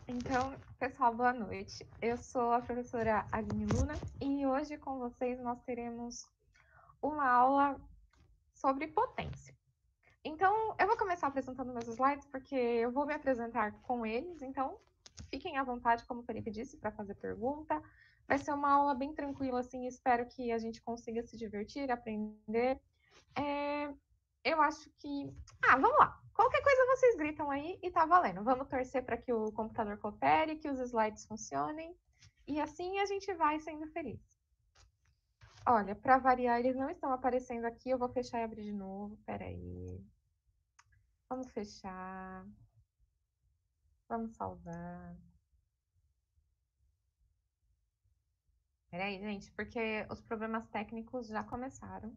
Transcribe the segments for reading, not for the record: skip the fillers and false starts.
Então, pessoal, boa noite. Eu sou a professora Aline Luna e hoje com vocês nós teremos uma aula sobre potência. Então, eu vou começar apresentando meus slides porque eu vou me apresentar com eles, então fiquem à vontade, como o Felipe disse, para fazer pergunta. Vai ser uma aula bem tranquila, assim, espero que a gente consiga se divertir, aprender. Eu acho que... vamos lá! Qualquer coisa vocês gritam aí e tá valendo. Vamos torcer para que o computador coopere, que os slides funcionem. E assim a gente vai sendo feliz. Olha, para variar, eles não estão aparecendo aqui. Eu vou fechar e abrir de novo. Peraí. Vamos fechar. Vamos salvar. Peraí, gente, porque os problemas técnicos já começaram.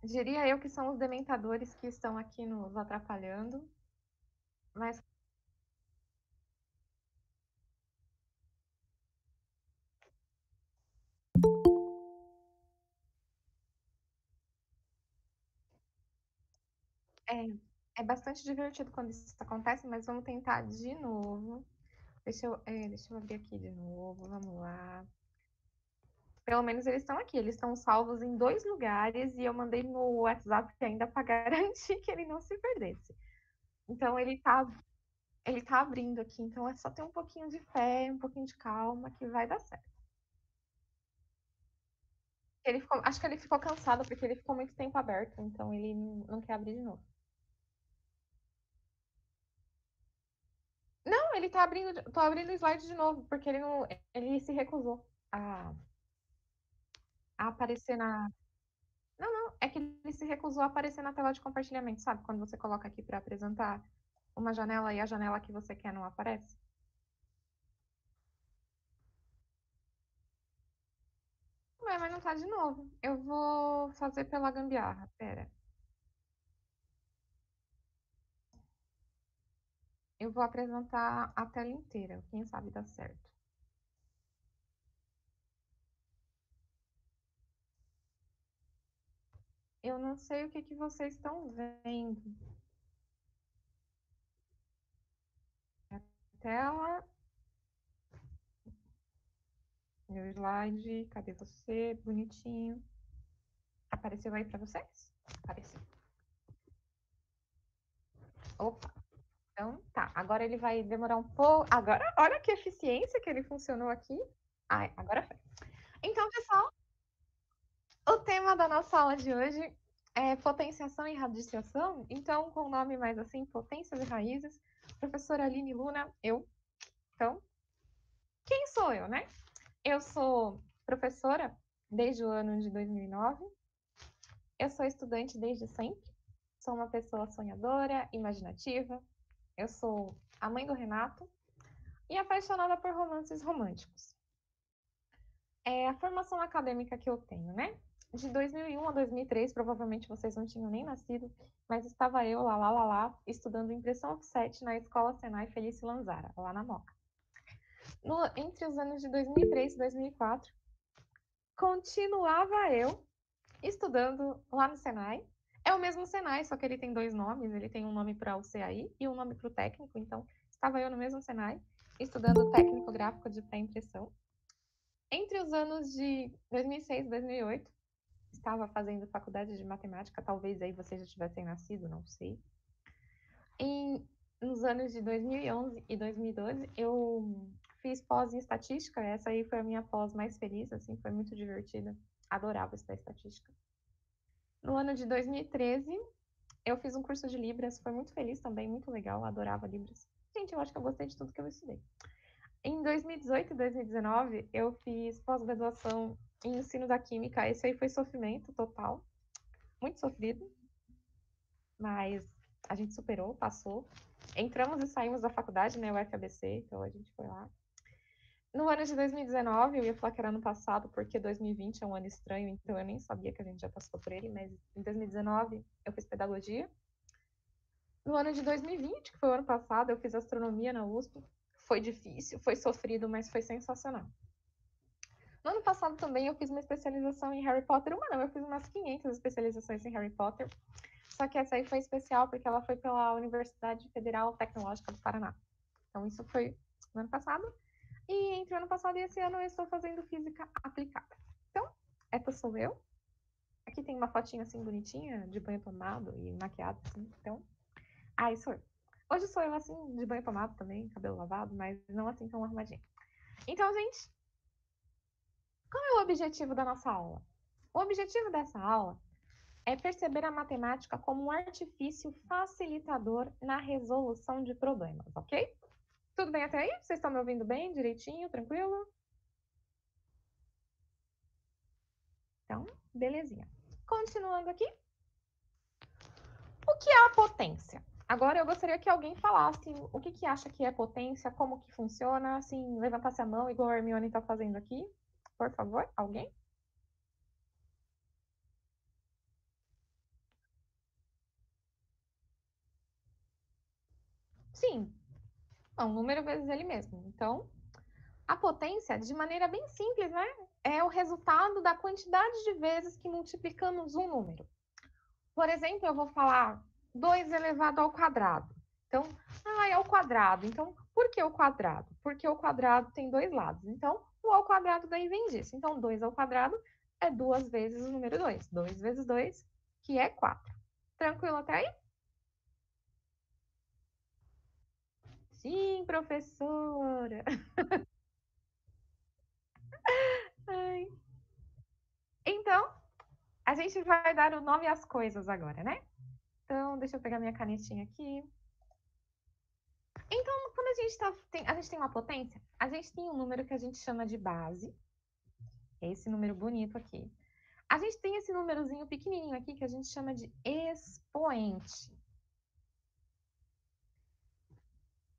Diria eu que são os dementadores que estão aqui nos atrapalhando. Mas é bastante divertido quando isso acontece, mas vamos tentar de novo. Deixa eu abrir aqui de novo, vamos lá. Pelo menos eles estão aqui, eles estão salvos em 2 lugares e eu mandei no WhatsApp ainda para garantir que ele não se perdesse. Então ele tá abrindo aqui, então é só ter um pouquinho de fé, um pouquinho de calma que vai dar certo. Acho que ele ficou cansado porque ele ficou muito tempo aberto, então ele não quer abrir de novo. Não, ele tá abrindo, tô abrindo o slide de novo, porque ele se recusou a aparecer na. Não, não, é que ele se recusou a aparecer na tela de compartilhamento, sabe? Quando você coloca aqui para apresentar uma janela e a janela que você quer não aparece. Ué, mas não tá de novo. Eu vou fazer pela gambiarra, pera. Eu vou apresentar a tela inteira, quem sabe dá certo. Eu não sei o que que vocês estão vendo. A tela. Meu slide, cadê você? Bonitinho. Apareceu aí para vocês? Apareceu. Opa. Então, tá. Agora ele vai demorar um pouco. Agora, olha que eficiência que ele funcionou aqui. Ai, agora foi. Então, pessoal, o tema da nossa aula de hoje é potenciação e radiciação. Então, com o nome mais assim, potências e raízes. Professora Aline Luna, eu. Então, quem sou eu, né? Eu sou professora desde o ano de 2009. Eu sou estudante desde sempre. Sou uma pessoa sonhadora, imaginativa. Eu sou a mãe do Renato e apaixonada por romances românticos. É a formação acadêmica que eu tenho, né? De 2001 a 2003, provavelmente vocês não tinham nem nascido, mas estava eu lá, estudando impressão offset na Escola Senai Felício Lanzara, lá na Moca. Entre os anos de 2003 e 2004, continuava eu estudando lá no Senai. É o mesmo Senai, só que ele tem 2 nomes. Ele tem um nome para o CAI e um nome para o técnico. Então, estava eu no mesmo Senai, estudando técnico gráfico de pré-impressão. Entre os anos de 2006 e 2008, estava fazendo faculdade de matemática. Talvez aí vocês já tivessem nascido, não sei. Nos anos de 2011 e 2012, eu fiz pós em estatística. Essa aí foi a minha pós mais feliz, assim, foi muito divertida. Adorava estudar estatística. No ano de 2013, eu fiz um curso de Libras, foi muito feliz também, muito legal, adorava Libras. Gente, eu acho que eu gostei de tudo que eu estudei. Em 2018 e 2019, eu fiz pós-graduação em ensino da química. Esse aí foi sofrimento total, muito sofrido, mas a gente superou, passou. Entramos e saímos da faculdade, né, o FABC, então a gente foi lá. No ano de 2019, eu ia falar que era ano passado, porque 2020 é um ano estranho, então eu nem sabia que a gente já passou por ele, mas em 2019 eu fiz pedagogia. No ano de 2020, que foi o ano passado, eu fiz astronomia na USP. Foi difícil, foi sofrido, mas foi sensacional. No ano passado também eu fiz uma especialização em Harry Potter. Uma não, eu fiz umas 500 especializações em Harry Potter. Só que essa aí foi especial porque ela foi pela Universidade Federal Tecnológica do Paraná. Então, isso foi no ano passado. E entre o ano passado e esse ano eu estou fazendo física aplicada. Então, essa sou eu. Aqui tem uma fotinha assim bonitinha, de banho tomado e maquiada, assim. Então, isso sou eu. Hoje sou eu assim, de banho tomado também, cabelo lavado, mas não assim tão arrumadinha. Então, gente, qual é o objetivo da nossa aula? O objetivo dessa aula é perceber a matemática como um artifício facilitador na resolução de problemas, ok? Tudo bem até aí? Vocês estão me ouvindo bem, direitinho, tranquilo? Então, belezinha. Continuando aqui. O que é a potência? Agora eu gostaria que alguém falasse o que acha que é potência, como que funciona, assim, levantasse a mão, igual a Hermione está fazendo aqui. Por favor, alguém? Sim, é um número vezes ele mesmo. Então, a potência, de maneira bem simples, né? É o resultado da quantidade de vezes que multiplicamos um número. Por exemplo, eu vou falar 2 elevado ao quadrado. Então, é ao quadrado. Então, por que o quadrado? Porque o quadrado tem dois lados. Então, o ao quadrado daí vem disso. Então, 2 ao quadrado é 2 vezes o número 2. 2 vezes 2, que é 4. Tranquilo até aí? Sim, professora. Ai. Então, a gente vai dar o nome às coisas agora, né? Então, deixa eu pegar minha canetinha aqui. Então, quando a gente tem uma potência, a gente tem um número que a gente chama de base. Esse número bonito aqui. A gente tem esse númerozinho pequenininho aqui que a gente chama de expoente.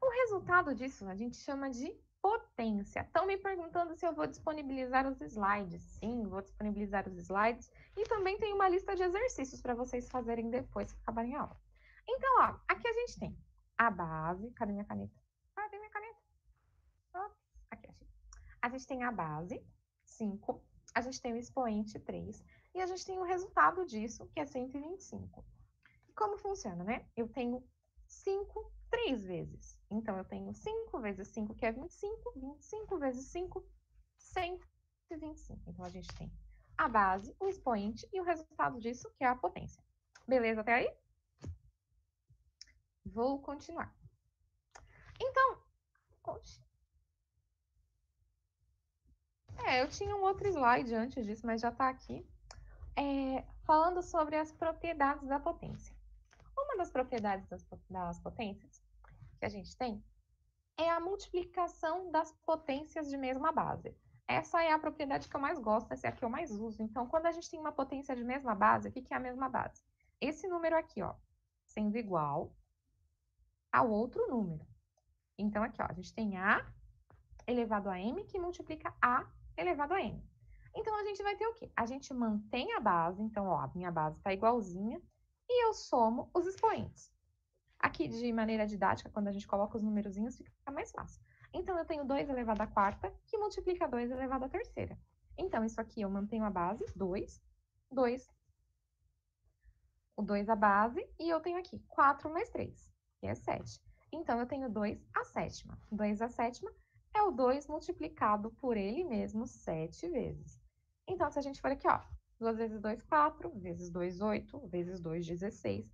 O resultado disso a gente chama de potência. Estão me perguntando se eu vou disponibilizar os slides. Sim, vou disponibilizar os slides. E também tem uma lista de exercícios para vocês fazerem depois que acabarem a aula. Então, ó, aqui a gente tem a base. Cadê minha caneta? Cadê minha caneta? Aqui, achei. A gente tem a base, 5. A gente tem o expoente, 3. E a gente tem o resultado disso, que é 125. Como funciona, né? Eu tenho 5 3 vezes. Então, eu tenho 5 vezes 5, que é 25. 25 vezes 5, 125. Então, a gente tem a base, o expoente e o resultado disso, que é a potência. Beleza até aí? Vou continuar. Então, eu tinha um outro slide antes disso, mas já está aqui. Falando sobre as propriedades da potência. Uma das propriedades das potências que a gente tem é a multiplicação das potências de mesma base. Essa é a propriedade que eu mais gosto, essa é a que eu mais uso. Então, quando a gente tem uma potência de mesma base, o que é a mesma base? Esse número aqui, ó, sendo igual ao outro número. Então, aqui, ó, a gente tem A elevado a M que multiplica A elevado a M. Então, a gente vai ter o quê? A gente mantém a base, então, ó, a minha base está igualzinha, e eu somo os expoentes. Aqui, de maneira didática, quando a gente coloca os numerozinhos, fica mais fácil. Então, eu tenho 2 elevado a quarta, que multiplica 2 elevado a terceira. Então, isso aqui eu mantenho a base, 2, 2, o 2 a base, e eu tenho aqui 4 mais 3, que é 7. Então, eu tenho 2 a sétima. 2 a sétima é o 2 multiplicado por ele mesmo 7 vezes. Então, se a gente for aqui, ó, 2 vezes 2, 4, vezes 2, 8, vezes 2, 16,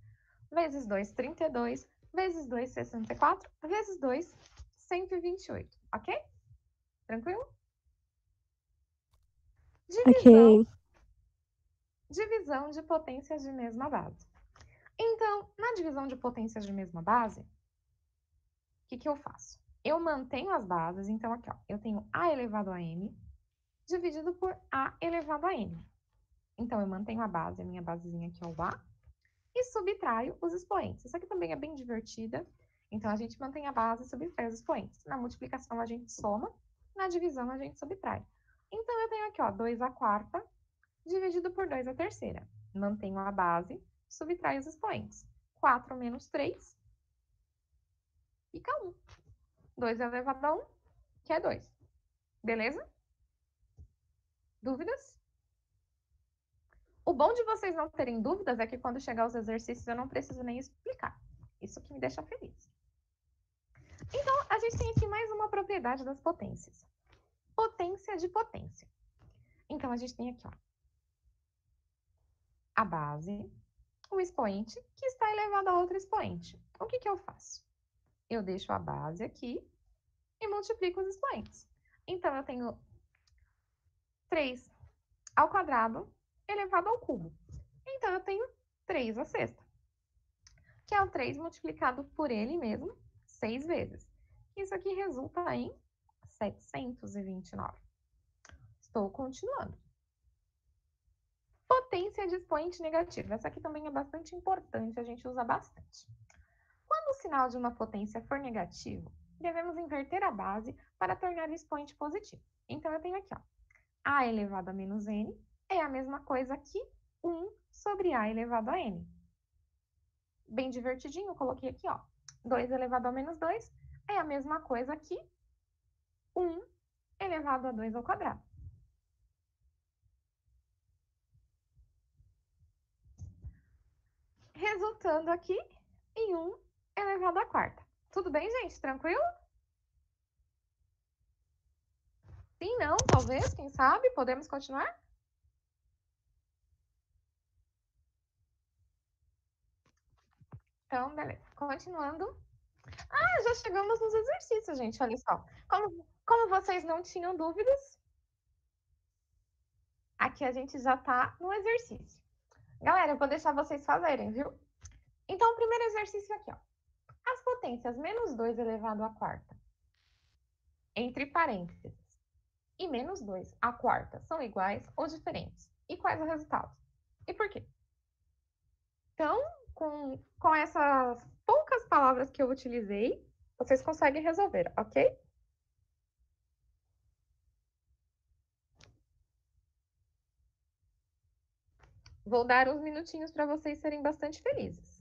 vezes 2, 32, vezes 2, 64, vezes 2, 128, ok? Tranquilo? Divisão, Ok. divisão de potências de mesma base. Então, na divisão de potências de mesma base, o que eu faço? Eu mantenho as bases, então aqui, ó, eu tenho A elevado a M dividido por A elevado a N. Então, eu mantenho a base, a minha basezinha aqui é o A, e subtraio os expoentes. Isso aqui também é bem divertida. Então, a gente mantém a base e subtrai os expoentes. Na multiplicação, a gente soma. Na divisão, a gente subtrai. Então, eu tenho aqui, ó, 2 a quarta dividido por 2 a terceira. Mantenho a base, subtraio os expoentes. 4 menos 3 fica 1. 2 elevado a 1, que é 2. Beleza? Dúvidas? O bom de vocês não terem dúvidas é que quando chegar os exercícios eu não preciso nem explicar. Isso que me deixa feliz. Então, a gente tem aqui mais uma propriedade das potências. Potência de potência. Então, a gente tem aqui, ó, a base, o expoente, que está elevado a outro expoente. O que que eu faço? Eu deixo a base aqui e multiplico os expoentes. Então, eu tenho 3 ao quadrado elevado ao cubo. Então, eu tenho 3 à sexta, que é o 3 multiplicado por ele mesmo 6 vezes. Isso aqui resulta em 729. Estou continuando. Potência de expoente negativo. Essa aqui também é bastante importante, a gente usa bastante. Quando o sinal de uma potência for negativo, devemos inverter a base para tornar o expoente positivo. Então, eu tenho aqui, ó, a elevado a menos n é a mesma coisa que 1 sobre a elevado a n. Bem divertidinho, eu coloquei aqui, ó, 2 elevado a menos 2 é a mesma coisa que 1 elevado a 2 ao quadrado. Resultando aqui em 1 elevado à quarta. Tudo bem, gente? Tranquilo? Sim, não, talvez, quem sabe? Podemos continuar? Então, beleza. Continuando. Ah, já chegamos nos exercícios, gente. Olha só. Como vocês não tinham dúvidas, aqui a gente já tá no exercício. Galera, eu vou deixar vocês fazerem, viu? Então, o primeiro exercício aqui, ó. As potências menos 2 elevado à quarta, entre parênteses, e menos 2 à quarta são iguais ou diferentes? E quais os resultados? E por quê? Então, com essas poucas palavras que eu utilizei, vocês conseguem resolver, ok? Vou dar uns minutinhos para vocês serem bastante felizes.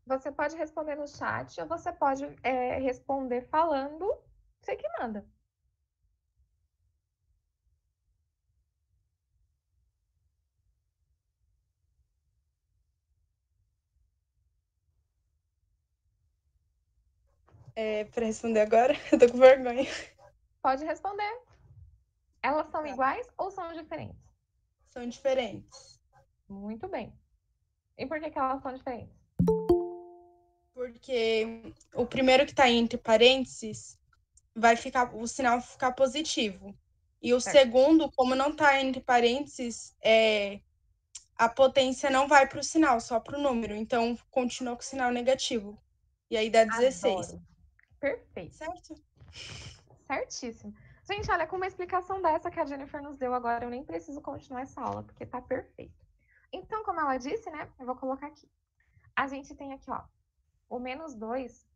Você pode responder no chat ou você pode responder falando. Você que manda. Para responder agora, eu tô com vergonha. Pode responder. Elas são Tá. iguais ou são diferentes? São diferentes. Muito bem. E por que elas são diferentes? Porque o primeiro que tá entre parênteses vai ficar, o sinal vai ficar positivo. E o Certo. segundo, como não tá entre parênteses, a potência não vai para o sinal, só para o número. Então, continua com o sinal negativo. E aí dá 16. Adoro. Perfeito. Certo? Certíssimo. Gente, olha, com uma explicação dessa que a Jennifer nos deu agora, eu nem preciso continuar essa aula, porque tá perfeito. Então, como ela disse, né, eu vou colocar aqui. A gente tem aqui, ó, o menos 2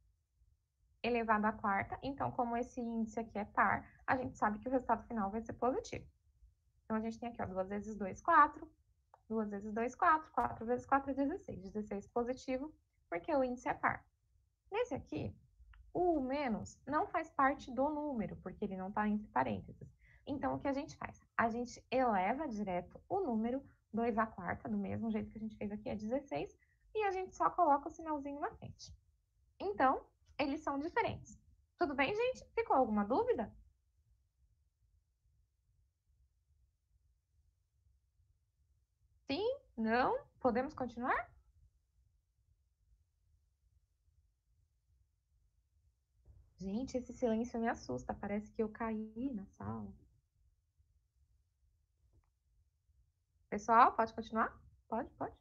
elevado à quarta. Então, como esse índice aqui é par, a gente sabe que o resultado final vai ser positivo. Então, a gente tem aqui, ó, 2 vezes 2, 4. 2 vezes 2, 4. 4 vezes 4 é 16. 16 positivo, porque o índice é par. Nesse aqui, o menos não faz parte do número, porque ele não está entre parênteses. Então, o que a gente faz? A gente eleva direto o número 2 à quarta, do mesmo jeito que a gente fez aqui, é 16, e a gente só coloca o sinalzinho na frente. Então, eles são diferentes. Tudo bem, gente? Ficou alguma dúvida? Sim? Não? Podemos continuar? Gente, esse silêncio me assusta. Parece que eu caí na sala. Pessoal, pode continuar? Pode, pode.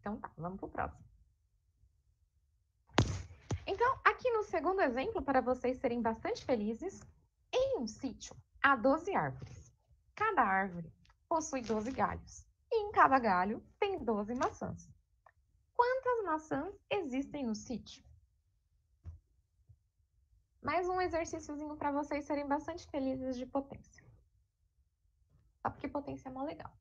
Então tá, vamos pro próximo. Então, aqui no segundo exemplo, para vocês serem bastante felizes, em um sítio há 12 árvores. Cada árvore possui 12 galhos. E em cada galho tem 12 maçãs. Quantas maçãs existem no sítio? Mais um exercíciozinho para vocês serem bastante felizes de potência. Só porque potência é mó legal.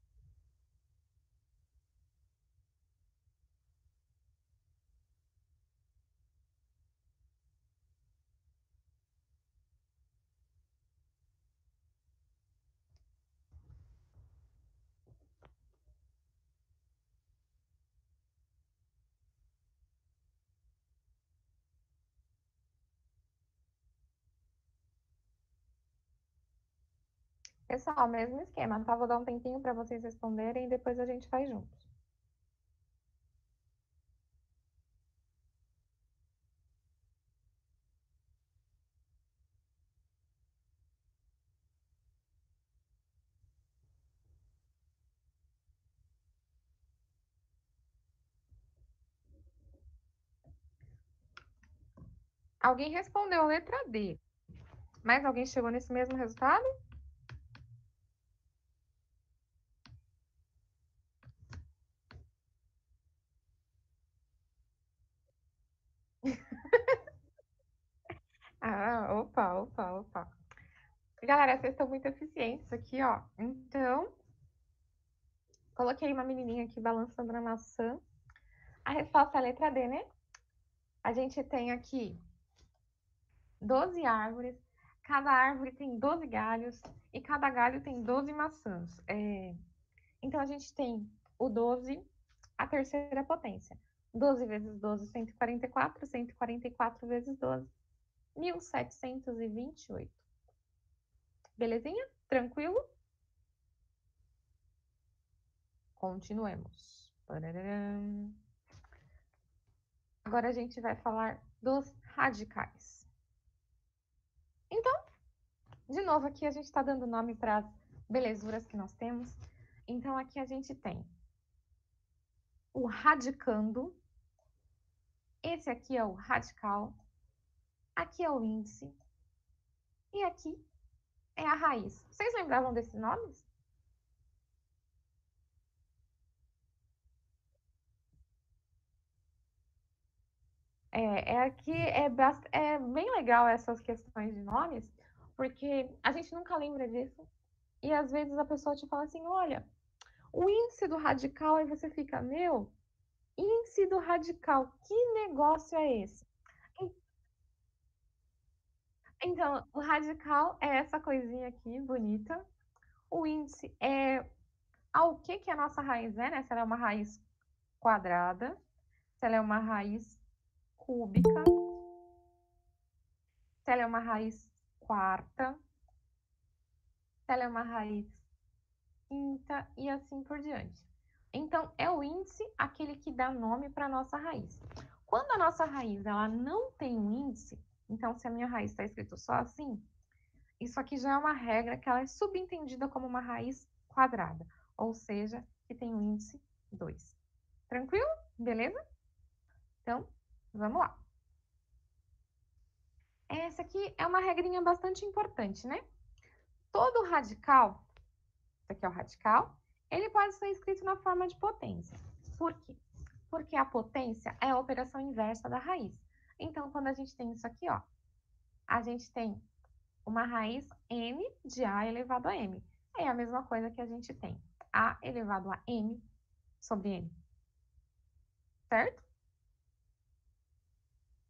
Pessoal, mesmo esquema, tá? Vou dar um tempinho para vocês responderem e depois a gente faz juntos. Alguém respondeu a letra D. Mais alguém chegou nesse mesmo resultado? Ah, opa, opa, opa. Galera, vocês estão muito eficientes aqui, ó. Então, coloquei uma menininha aqui balançando na maçã. A resposta é a letra D, né? A gente tem aqui 12 árvores. Cada árvore tem 12 galhos. E cada galho tem 12 maçãs. Então, a gente tem o 12, a terceira potência. 12 vezes 12, 144. 144 vezes 12, 1728. Belezinha? Tranquilo? Continuemos. Pararam. Agora a gente vai falar dos radicais. Então, de novo, aqui a gente está dando nome para as belezuras que nós temos. Então, aqui a gente tem o radicando. Esse aqui é o radical. Aqui é o índice. E aqui é a raiz. Vocês lembravam desses nomes? Aqui é bem legal essas questões de nomes, porque a gente nunca lembra disso. E às vezes a pessoa te fala assim: olha, o índice do radical, aí você fica, meu, índice do radical, que negócio é esse? Então, o radical é essa coisinha aqui, bonita. O índice é ao que a nossa raiz é, né? Se ela é uma raiz quadrada, se ela é uma raiz cúbica, se ela é uma raiz quarta, se ela é uma raiz quinta e assim por diante. Então, é o índice aquele que dá nome para a nossa raiz. Quando a nossa raiz ela não tem um índice, então se a minha raiz está escrito só assim, isso aqui já é uma regra que ela é subentendida como uma raiz quadrada, ou seja, que tem o índice 2. Tranquilo? Beleza? Então, vamos lá. Essa aqui é uma regrinha bastante importante, né? Todo radical, esse aqui é o radical, ele pode ser escrito na forma de potência. Por quê? Porque a potência é a operação inversa da raiz. Então, quando a gente tem isso aqui, ó, a gente tem uma raiz n de a elevado a m. É a mesma coisa que a gente tem a elevado a m sobre n, certo?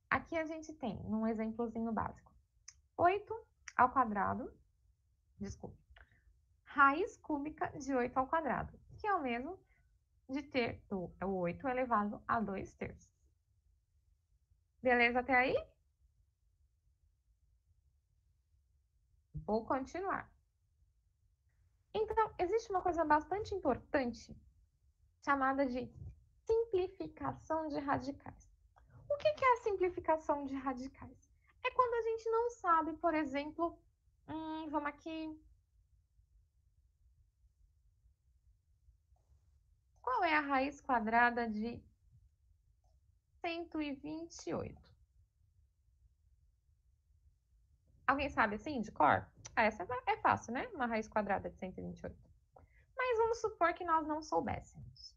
Aqui a gente tem, num exemplozinho básico, 8 ao quadrado, desculpa, raiz cúbica de 8 ao quadrado, que é o mesmo de ter o 8 elevado a 2 terços. Beleza até aí? Vou continuar. Então, existe uma coisa bastante importante chamada de simplificação de radicais. O que é a simplificação de radicais? É quando a gente não sabe, por exemplo, vamos aqui. Qual é a raiz quadrada de 128? Alguém sabe assim, de cor? Essa é fácil, né? Uma raiz quadrada de 128. Mas vamos supor que nós não soubéssemos.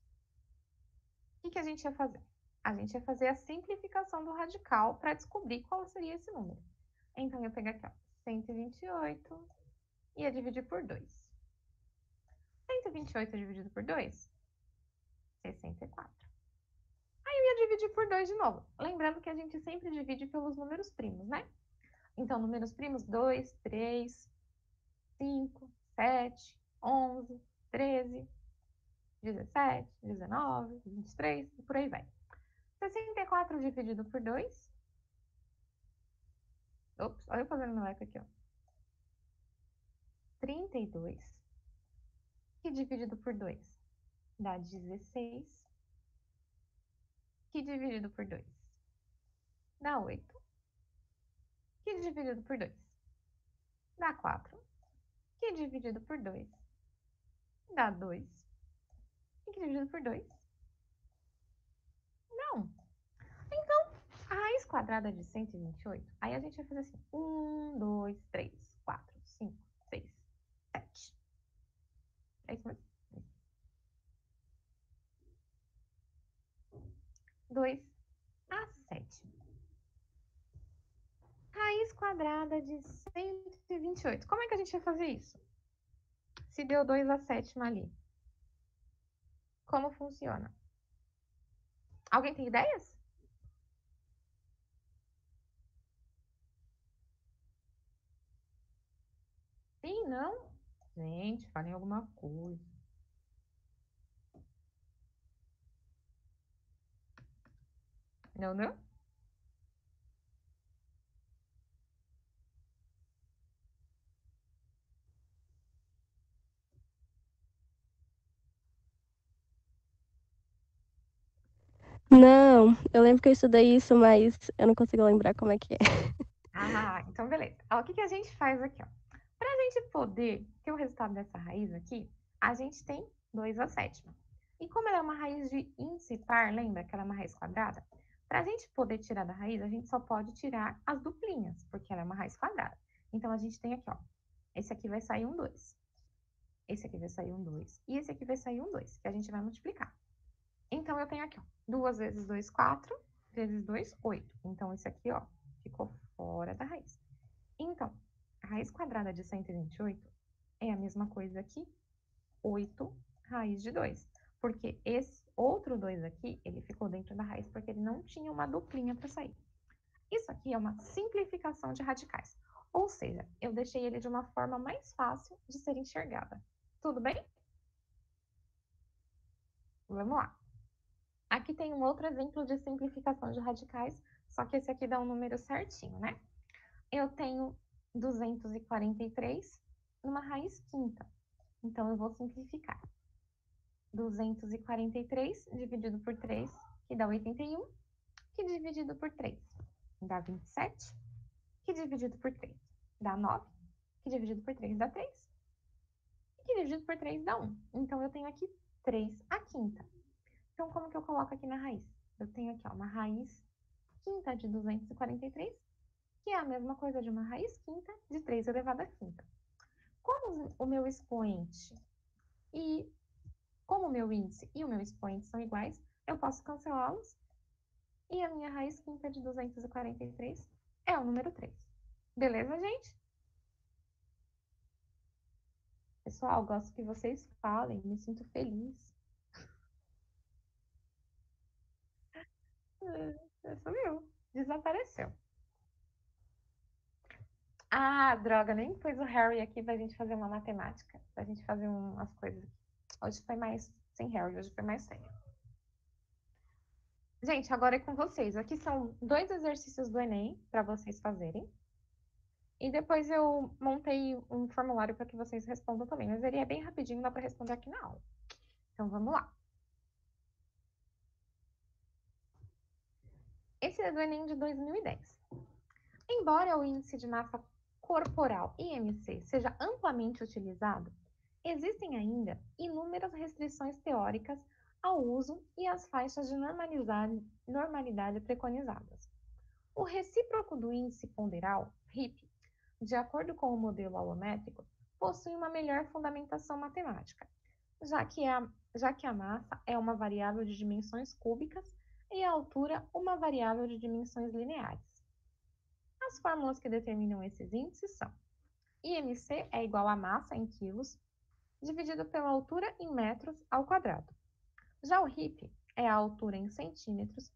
O que a gente ia fazer? A gente ia fazer a simplificação do radical para descobrir qual seria esse número. Então, eu ia pegar aqui, ó, 128 e ia dividir por 2. 128 dividido por 2, 64. Aí eu ia dividir por 2 de novo. Lembrando que a gente sempre divide pelos números primos, né? Então, números primos, 2, 3, 5, 7, 11, 13, 17, 19, 23 e por aí vai. 64 dividido por 2. Ops, olha eu fazendo meu eco aqui, ó. 32. Que dividido por 2 dá 16. Que dividido por 2 dá 8. Que dividido por 2 dá 4. Que dividido por 2 dá 2. E que dividido por 2 dá 1. Então, a raiz quadrada de 128, aí a gente vai fazer assim: 1, 2, 3, 4, 5, 6, 7. É isso mesmo? 2 a 7. Raiz quadrada de 128. Como é que a gente vai fazer isso? Se deu 2 a 7 ali. Como funciona? Alguém tem ideias? Sim, não? Gente, falem alguma coisa. Não, não? Não, eu lembro que eu estudei isso, mas eu não consigo lembrar como é que é. Ah, então beleza. Ó, o que a gente faz aqui, ó? Para a gente poder ter o resultado dessa raiz aqui, a gente tem 2 a sétima. E como ela é uma raiz de índice par, lembra que ela é uma raiz quadrada? Para a gente poder tirar da raiz, a gente só pode tirar as duplinhas, porque ela é uma raiz quadrada. Então, a gente tem aqui, ó. Esse aqui vai sair um 2. Esse aqui vai sair um 2. E esse aqui vai sair um 2, que a gente vai multiplicar. Então, eu tenho aqui, ó, 2 vezes 2, 4, vezes 2, 8. Então, esse aqui, ó, ficou fora da raiz. Então, a raiz quadrada de 128 é a mesma coisa que 8 raiz de 2. Porque esse outro 2 aqui, ele ficou dentro da raiz porque ele não tinha uma duplinha para sair. Isso aqui é uma simplificação de radicais. Ou seja, eu deixei ele de uma forma mais fácil de ser enxergada. Tudo bem? Vamos lá. Aqui tem um outro exemplo de simplificação de radicais, só que esse aqui dá um número certinho, né? Eu tenho 243 numa raiz quinta. Então, eu vou simplificar. 243 dividido por 3, que dá 81, que dividido por 3 dá 27, que dividido por 3 dá 9, que dividido por 3 dá 3, e que dividido por 3 dá 1. Então, eu tenho aqui 3 a quinta. Então, como que eu coloco aqui na raiz? Eu tenho aqui, ó, uma raiz quinta de 243, que é a mesma coisa de uma raiz quinta de 3 elevado a quinta. Como o meu expoente e como o meu índice e o meu expoente são iguais, eu posso cancelá-los. E a minha raiz quinta de 243 é o número 3. Beleza, gente? Pessoal, gosto que vocês falem, me sinto feliz. Sumiu, desapareceu. Ah, droga, nem pus o Harry aqui pra gente fazer uma matemática, pra gente fazer umas coisas. Hoje foi mais sem Harry, hoje foi mais sério. Gente, agora é com vocês. Aqui são 2 exercícios do Enem para vocês fazerem. E depois eu montei um formulário para que vocês respondam também, mas ele é bem rapidinho, dá para responder aqui na aula. Então vamos lá. Esse é do Enem de 2010. Embora o índice de massa corporal, IMC, seja amplamente utilizado, existem ainda inúmeras restrições teóricas ao uso e às faixas de normalidade preconizadas. O recíproco do índice ponderal, RIP, de acordo com o modelo alométrico, possui uma melhor fundamentação matemática, já que a massa é uma variável de dimensões cúbicas e a altura uma variável de dimensões lineares. As fórmulas que determinam esses índices são: IMC é igual a massa em quilos, dividido pela altura em metros ao quadrado. Já o RIP é a altura em centímetros,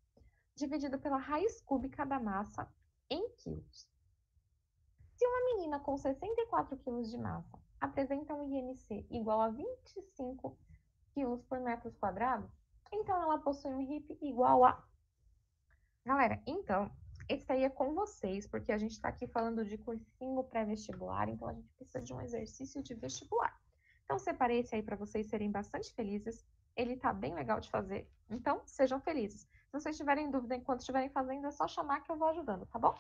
dividido pela raiz cúbica da massa em quilos. Se uma menina com 64 quilos de massa apresenta um IMC igual a 25 quilos por metros quadrados, então ela possui um RIP igual a... Galera, então, esse aí é com vocês, porque a gente está aqui falando de cursinho pré-vestibular, então a gente precisa de um exercício de vestibular. Então, separei esse aí para vocês serem bastante felizes. Ele tá bem legal de fazer, então sejam felizes. Se vocês tiverem dúvida enquanto estiverem fazendo, é só chamar que eu vou ajudando, tá bom?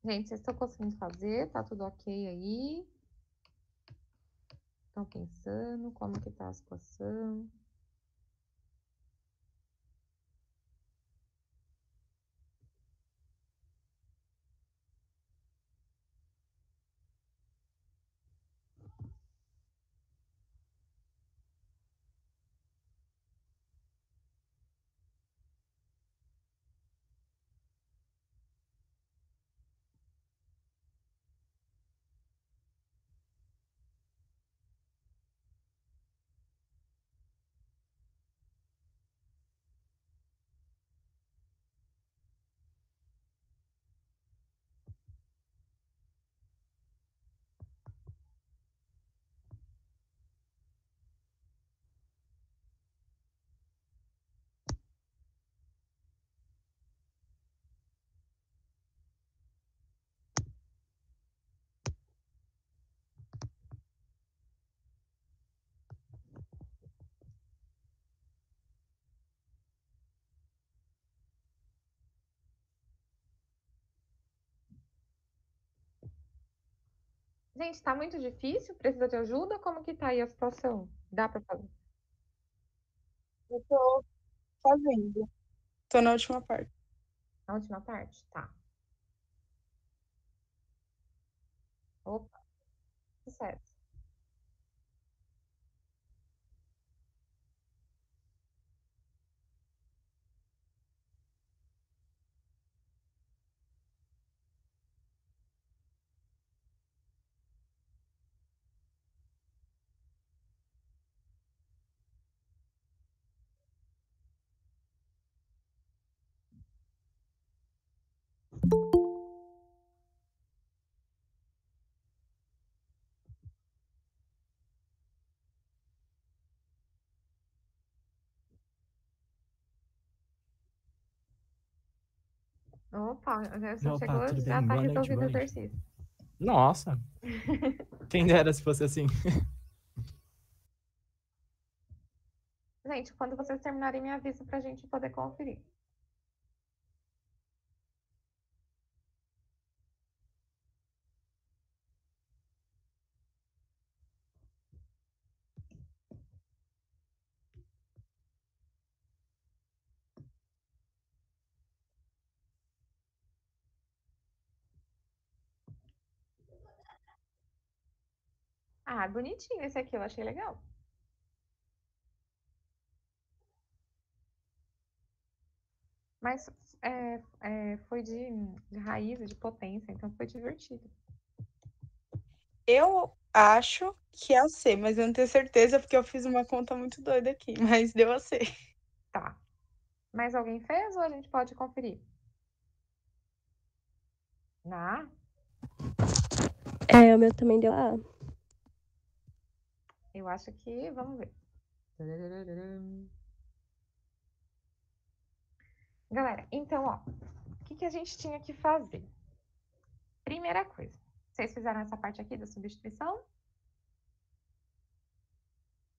Gente, vocês estão conseguindo fazer? Tá tudo ok aí? Estão pensando como que tá a situação? Gente, tá muito difícil? Precisa de ajuda? Como que tá aí a situação? Dá pra fazer? Eu tô fazendo. Tô na última parte. A última parte? Tá. Opa, tudo certo. Opa, já Opa, chegou, tudo já bem? tá Boa noite, resolvido boa o noite. exercício. Nossa, quem dera se fosse assim. Gente, quando vocês terminarem, me avisa pra gente poder conferir. Ah, bonitinho esse aqui, eu achei legal. Mas foi de raiz, de potência, então foi divertido. Eu acho que é a C, mas eu não tenho certeza porque eu fiz uma conta muito doida aqui, mas deu a C. Tá. Mais alguém fez ou a gente pode conferir? Na? O meu também deu A. Eu acho que, vamos ver. Galera, então, ó, o que a gente tinha que fazer? Primeira coisa, vocês fizeram essa parte aqui da substituição?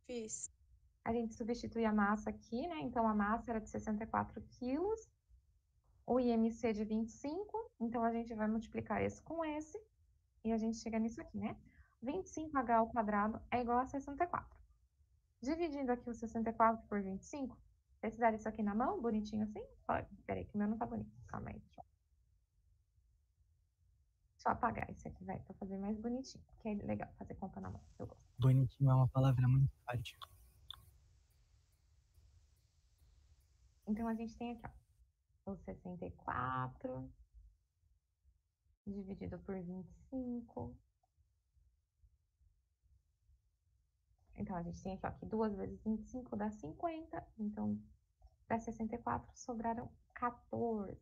Fiz. A gente substitui a massa aqui, né? Então, a massa era de 64 quilos, o IMC de 25, então a gente vai multiplicar esse com esse, e a gente chega nisso aqui, né? 25h ao quadrado é igual a 64. Dividindo aqui o 64 por 25, vocês fizeram isso aqui na mão, bonitinho assim? Pode. Peraí, que o meu não tá bonito. Calma aí. Deixa eu apagar esse aqui, vai, pra fazer mais bonitinho. Que é legal fazer conta na mão. Eu gosto. Bonitinho é uma palavra muito forte. Então, a gente tem aqui, ó, o 64 dividido por 25. Então, a gente tem aqui, ó, que 2 vezes 25 dá 50. Então, das 64, sobraram 14.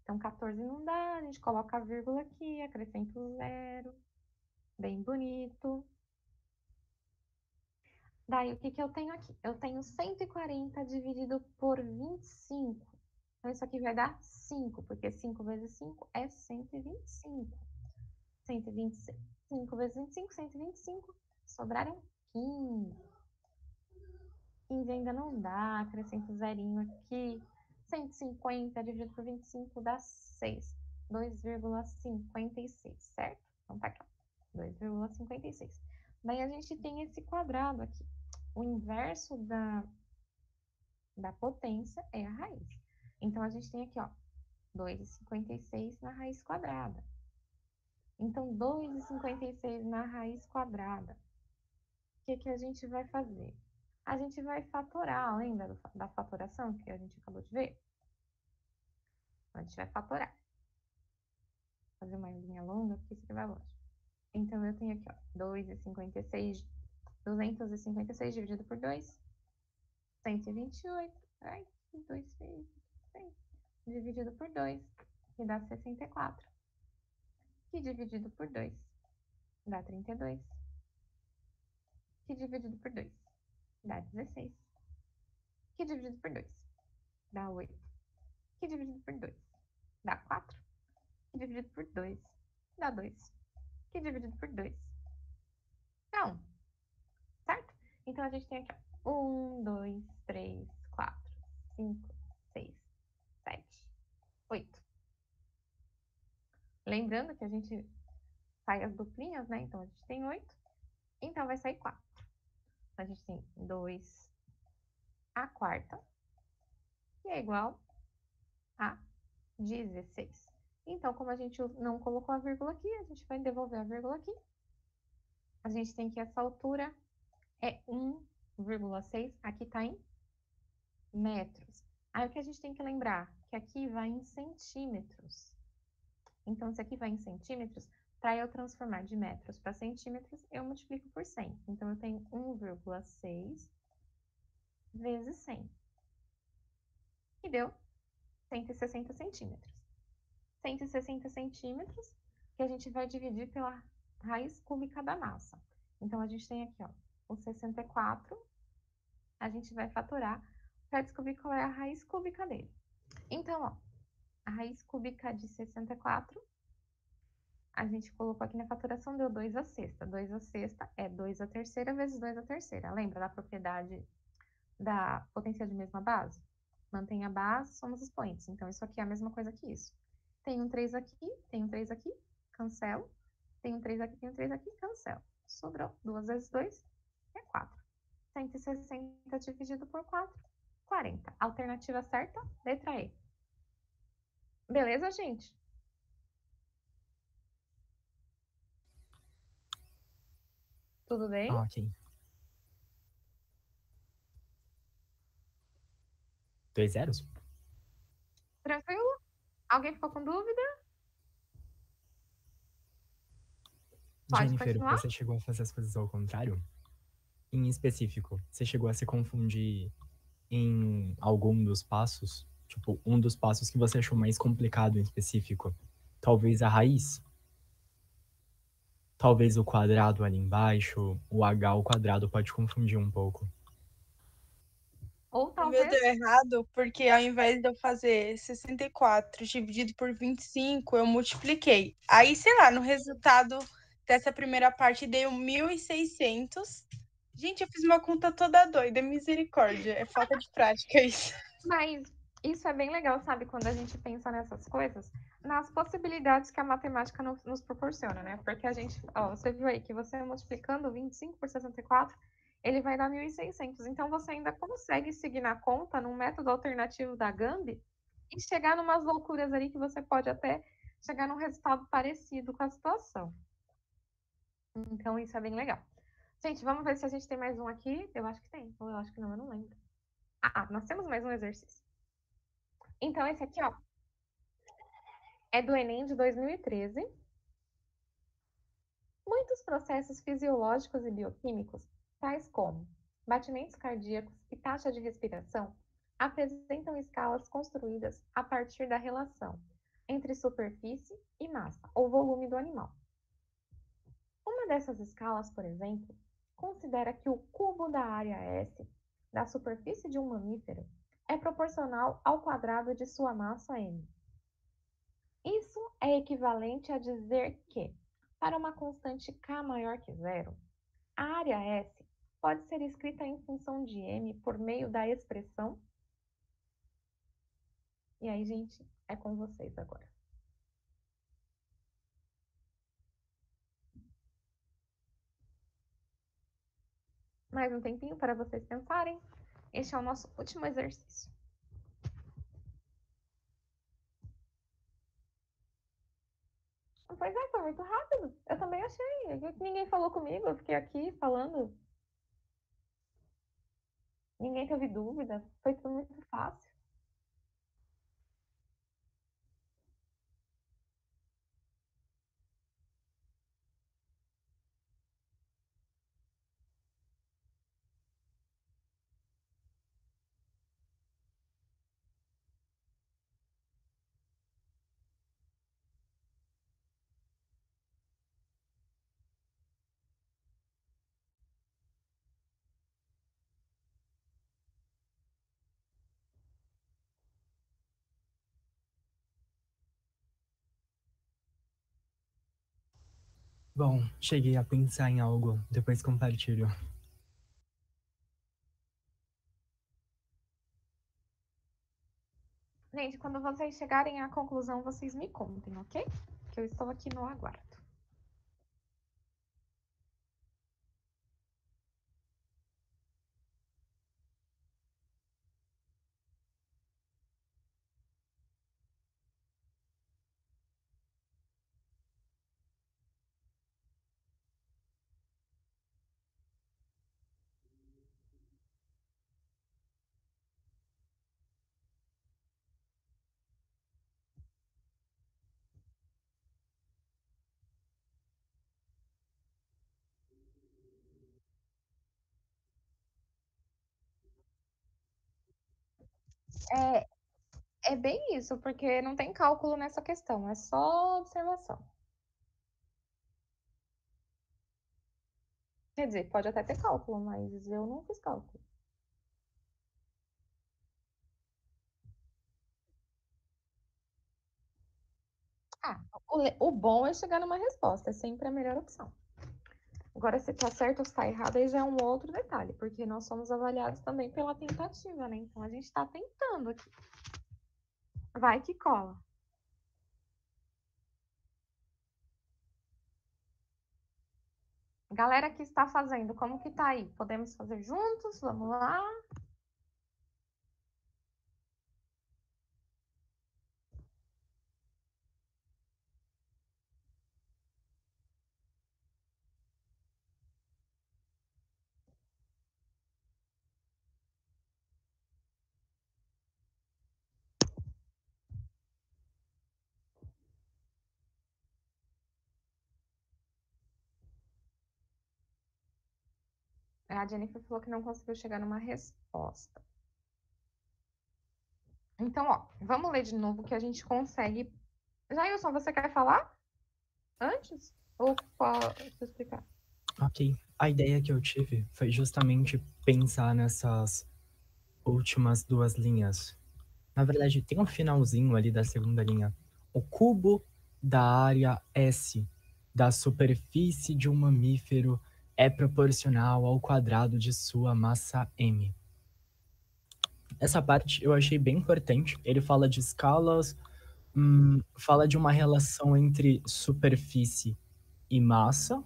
Então, 14 não dá, a gente coloca a vírgula aqui, acrescenta o zero. Bem bonito. Daí, o que eu tenho aqui? Eu tenho 140 dividido por 25. Então, isso aqui vai dar 5, porque 5 vezes 5 é 125. 125 vezes 25, 125. Sobraram 15. 15 ainda não dá, acrescento um zerinho aqui. 150 dividido por 25 dá 6. 2,56, certo? Então tá aqui, ó. 2,56. Daí a gente tem esse quadrado aqui. O inverso da potência é a raiz. Então, a gente tem aqui, ó, 2,56 na raiz quadrada. Então, 2,56 na raiz quadrada. O que a gente vai fazer? A gente vai fatorar, lembra da fatoração que a gente acabou de ver? A gente vai fatorar. Vou fazer uma linha longa, porque isso aqui vai longe. Então, eu tenho aqui, ó, 2,56, 256 dividido por 2, 128. Ai, que 2 vezes 6. Dividido por 2, que dá 64. Que dividido por 2 dá 32. Que dividido por 2 dá 16. Que dividido por 2 dá 8. Que dividido por 2 dá 4. Que dividido por 2 dá 2. Que dividido por 2 dá 1. Certo? Então, a gente tem aqui 1, 2, 3, 4, 5, 6, 7, 8. Lembrando que a gente faz as duplinhas, né? Então, a gente tem 8. Então, vai sair 4. A gente tem 2 a quarta, que é igual a 16. Então, como a gente não colocou a vírgula aqui, a gente vai devolver a vírgula aqui. A gente tem que essa altura é 1,6, aqui está em metros. Aí, o que a gente tem que lembrar? Que aqui vai em centímetros. Então, se aqui vai em centímetros, para eu transformar de metros para centímetros, eu multiplico por 100. Então, eu tenho 1,6 vezes 100. E deu 160 centímetros. 160 centímetros, que a gente vai dividir pela raiz cúbica da massa. Então, a gente tem aqui, ó, o 64, a gente vai fatorar para descobrir qual é a raiz cúbica dele. Então, ó, A raiz cúbica de 64, a gente colocou aqui na faturação, deu 2 à sexta. 2 à sexta é 2 à terceira vezes 2 à terceira. Lembra da propriedade da potência de mesma base? Mantém a base, somos expoentes. Então, isso aqui é a mesma coisa que isso. Tem um 3 aqui, tem um 3 aqui, cancelo. Tem um 3 aqui, tem um 3 aqui, cancelo. Sobrou 2 vezes 2 é 4. 160 dividido por 4, 40. Alternativa certa, letra E. Beleza, gente? Tudo bem? Ah, ok. 2 zeros? Tranquilo? Alguém ficou com dúvida? Pode Jennifer, continuar? você chegou a fazer as coisas ao contrário? Em específico, você chegou a se confundir em algum dos passos? Tipo, um dos passos que você achou mais complicado em específico? Talvez a raiz? Talvez o quadrado ali embaixo? O h ao quadrado pode confundir um pouco. Ou O meu talvez. deu errado porque ao invés de eu fazer 64 dividido por 25, eu multipliquei. Aí, sei lá, no resultado dessa primeira parte deu 1.600. Gente, eu fiz uma conta toda doida, misericórdia. É falta de prática isso. Mas isso é bem legal, sabe? Quando a gente pensa nessas coisas, nas possibilidades que a matemática nos proporciona, né? Porque a gente, ó, você viu aí que você multiplicando 25 por 64, ele vai dar 1.600. Então você ainda consegue seguir na conta num método alternativo da Gambi e chegar numas loucuras ali que você pode até chegar num resultado parecido com a situação. Então isso é bem legal. Gente, vamos ver se a gente tem mais um aqui. Eu acho que tem. Ou eu acho que não, eu não lembro. Ah, nós temos mais um exercício. Então, esse aqui, ó, é do Enem de 2013. Muitos processos fisiológicos e bioquímicos, tais como batimentos cardíacos e taxa de respiração, apresentam escalas construídas a partir da relação entre superfície e massa, ou volume do animal. Uma dessas escalas, por exemplo, considera que o cubo da área S da superfície de um mamífero é proporcional ao quadrado de sua massa m. Isso é equivalente a dizer que, para uma constante k maior que zero, a área S pode ser escrita em função de m por meio da expressão. E aí, gente, é com vocês agora. Mais um tempinho para vocês pensarem. Este é o nosso último exercício. Pois é, foi muito rápido. Eu também achei. Ninguém falou comigo, eu fiquei aqui falando. Ninguém teve dúvida. Foi tudo muito fácil. Bom, cheguei a pensar em algo, depois compartilho. Gente, quando vocês chegarem à conclusão, vocês me contem, ok? Que eu estou aqui no aguardo. É bem isso, porque não tem cálculo nessa questão, é só observação. Quer dizer, pode até ter cálculo, mas eu não fiz cálculo. O bom é chegar numa resposta, é sempre a melhor opção. Agora, se tá certo ou se tá errado, aí já é um outro detalhe, porque nós somos avaliados também pela tentativa, né? Então, a gente tá tentando aqui. Vai que cola. Galera que está fazendo, como que tá aí? Podemos fazer juntos? Vamos lá. A Jennifer falou que não conseguiu chegar numa resposta. Então, ó, vamos ler de novo que a gente consegue. Jailson, você quer falar antes? Ou posso explicar? Ok. A ideia que eu tive foi justamente pensar nessas últimas duas linhas. Na verdade, tem um finalzinho ali da segunda linha. O cubo da área S da superfície de um mamífero é proporcional ao quadrado de sua massa m. Essa parte eu achei bem importante. Ele fala de escalas, fala de uma relação entre superfície e massa.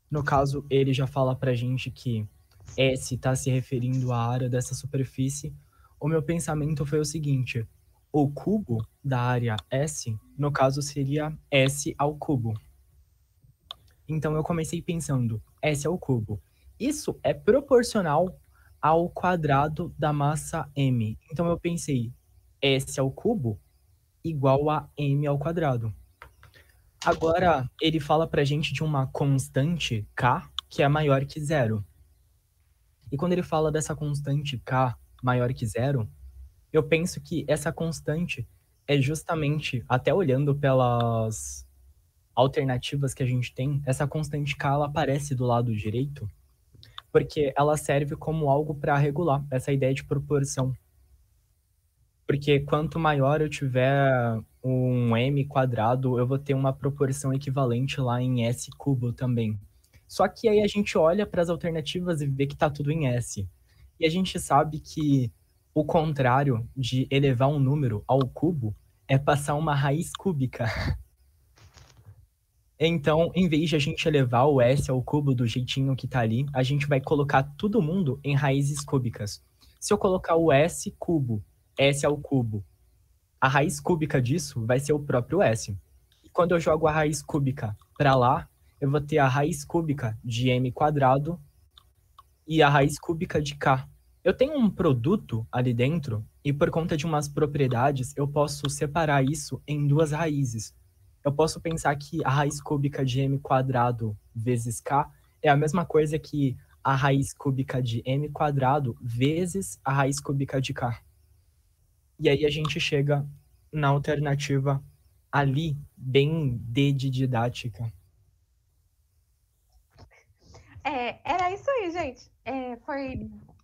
No caso, ele já fala pra gente que S está se referindo à área dessa superfície. O meu pensamento foi o seguinte: o cubo da área S, no caso, seria S ao cubo. Então eu comecei pensando, S ao cubo. Isso é proporcional ao quadrado da massa m. Então eu pensei, S ao cubo igual a m ao quadrado. Agora, ele fala pra gente de uma constante k, que é maior que zero. E quando ele fala dessa constante k maior que zero, eu penso que essa constante é justamente, até olhando pelas alternativas que a gente tem, essa constante k ela aparece do lado direito, porque ela serve como algo para regular essa ideia de proporção. Porque quanto maior eu tiver um m quadrado, eu vou ter uma proporção equivalente lá em s cubo também. Só que aí a gente olha para as alternativas e vê que está tudo em s. E a gente sabe que o contrário de elevar um número ao cubo é passar uma raiz cúbica. Então, em vez de a gente elevar o s ao cubo do jeitinho que está ali, a gente vai colocar todo mundo em raízes cúbicas. Se eu colocar o s cubo, s ao cubo, a raiz cúbica disso vai ser o próprio s. E quando eu jogo a raiz cúbica para lá, eu vou ter a raiz cúbica de m quadrado e a raiz cúbica de k. Eu tenho um produto ali dentro e por conta de umas propriedades eu posso separar isso em duas raízes. Eu posso pensar que a raiz cúbica de m quadrado vezes k é a mesma coisa que a raiz cúbica de m quadrado vezes a raiz cúbica de k. E aí a gente chega na alternativa ali, bem D de didática. Era isso aí, gente.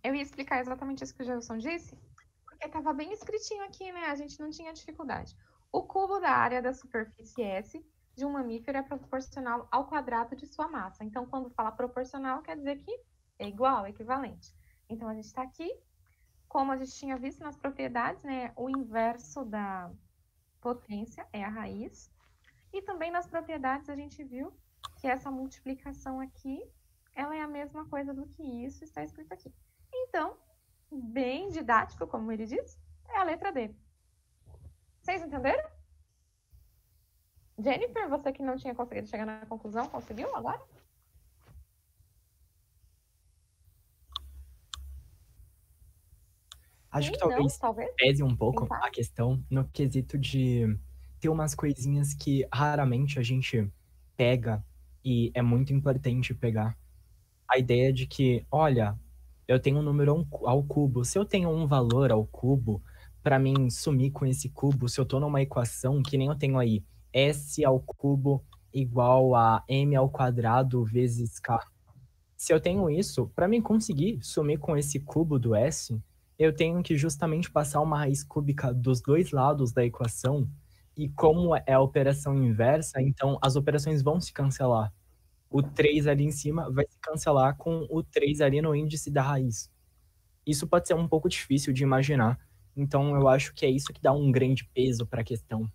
Eu ia explicar exatamente isso que o Gelson disse, porque estava bem escritinho aqui, né? A gente não tinha dificuldade. O cubo da área da superfície S de um mamífero é proporcional ao quadrado de sua massa. Então, quando fala proporcional, quer dizer que é igual, equivalente. Então, a gente está aqui, como a gente tinha visto nas propriedades, né? O inverso da potência é a raiz. E também nas propriedades a gente viu que essa multiplicação aqui, ela é a mesma coisa do que isso está escrito aqui. Então, bem didático, como ele diz, é a letra D. Vocês entenderam? Jennifer, você que não tinha conseguido chegar na conclusão, conseguiu agora? Acho Sim, que talvez talvez. pese um pouco Tentar. a questão no quesito de ter umas coisinhas que raramente a gente pega e é muito importante pegar. A ideia de que, olha, eu tenho um número ao cubo. Se eu tenho um valor ao cubo, para mim sumir com esse cubo, se eu tô numa equação que nem eu tenho aí, s ao cubo igual a m ao quadrado vezes k. Se eu tenho isso, para mim conseguir sumir com esse cubo do s, eu tenho que justamente passar uma raiz cúbica dos dois lados da equação E como é a operação inversa, então as operações vão se cancelar. O 3 ali em cima vai se cancelar com o 3 ali no índice da raiz. Isso pode ser um pouco difícil de imaginar, então eu acho que é isso que dá um grande peso para a questão.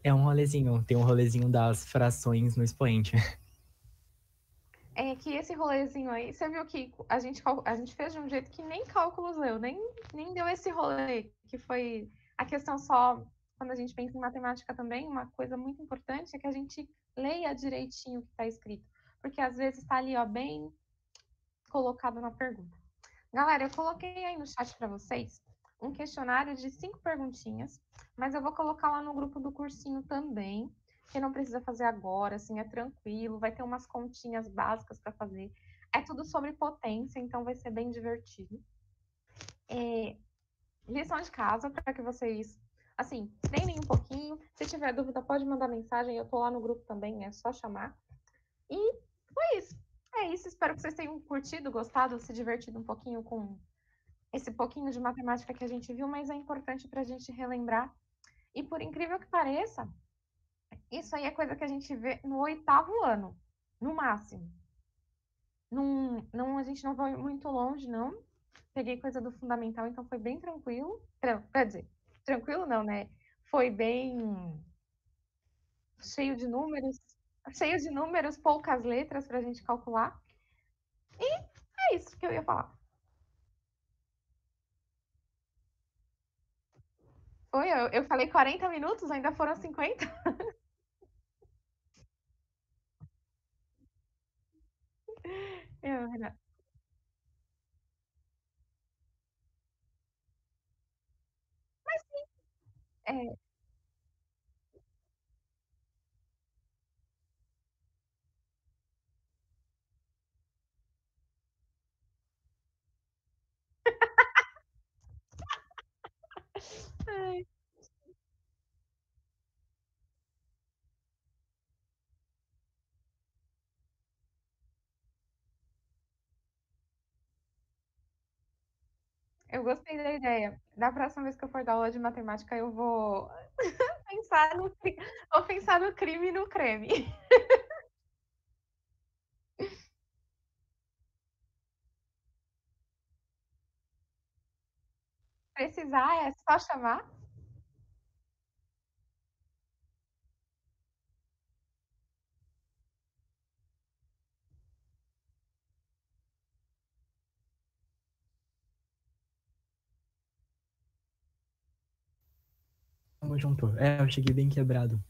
É um rolezinho, tem um rolezinho das frações no expoente. É que esse rolezinho aí, você viu que a gente fez de um jeito que nem cálculos deu, nem deu esse rolê, que foi a questão só, quando a gente pensa em matemática também, uma coisa muito importante é que a gente leia direitinho o que está escrito, porque às vezes está ali, ó, bem colocado na pergunta. Galera, eu coloquei aí no chat para vocês um questionário de 5 perguntinhas, mas eu vou colocar lá no grupo do cursinho também, que não precisa fazer agora, assim, é tranquilo, vai ter umas continhas básicas para fazer. É tudo sobre potência, então vai ser bem divertido. Lição de casa para que vocês, assim, treinem um pouquinho. Se tiver dúvida, pode mandar mensagem, eu tô lá no grupo também, é só chamar. E foi isso. É isso, espero que vocês tenham curtido, gostado, se divertido um pouquinho com esse pouquinho de matemática que a gente viu, mas é importante para a gente relembrar. E por incrível que pareça, isso aí é coisa que a gente vê no 8º ano, no máximo. Não, a gente não vai muito longe, não. Peguei coisa do fundamental, então foi bem tranquilo. Quer dizer, tranquilo não, né? Foi bem cheio de números, poucas letras para a gente calcular. E é isso que eu ia falar. Foi, eu falei 40 minutos, ainda foram 50. Eu, Renato. É, eu gostei da ideia. Da próxima vez que eu for dar aula de matemática, eu vou vou pensar no crime e no creme. Precisar é só chamar. Tamo junto. É, eu cheguei bem quebrado.